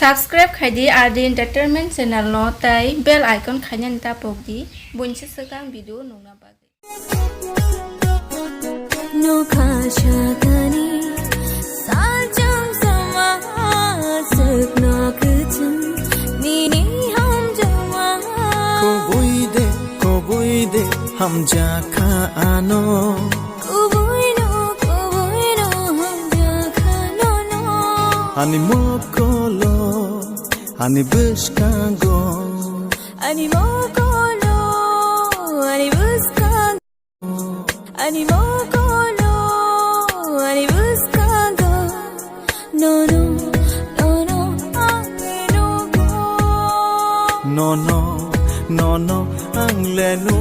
Subscribe khai di RD Entertainment channel no tai bell icon khanyan ta pogdi bunche sekang video nong na bagi no khasha kani sajam sama sakna kuchum ni hum jama ko boi de hum ja kha ano Ani mokolo, ani buskango, ani mokolo, ani buskango, ani mokolo, ani buskango. No, angle no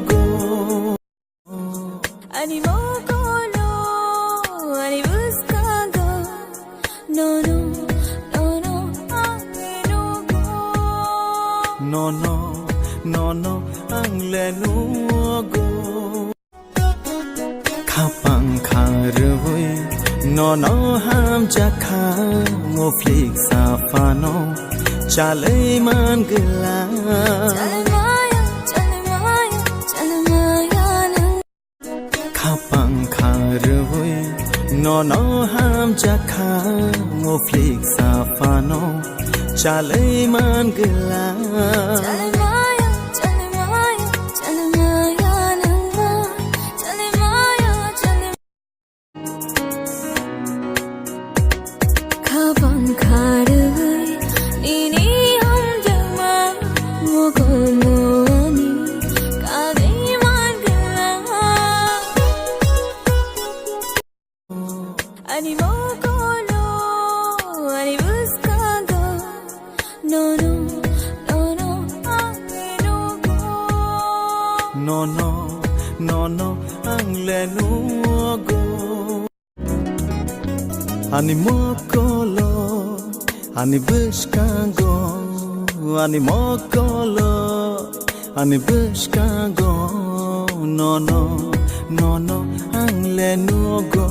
go. Ani mokolo, ani buskango. No, angle no go. Kapang kharui, no ham jakha, mo flik safano, chale man gila. Kapang kharui, no ham jakha, mo flik safano, chale man gila. Kapang kharui, ni hum jama, mokolo ani, kade man gala. Ani mokolo, ani buskango. No, angle no go. Ani mokolo, ani buskango, ani mokolo, ani buskango. No, angle no go.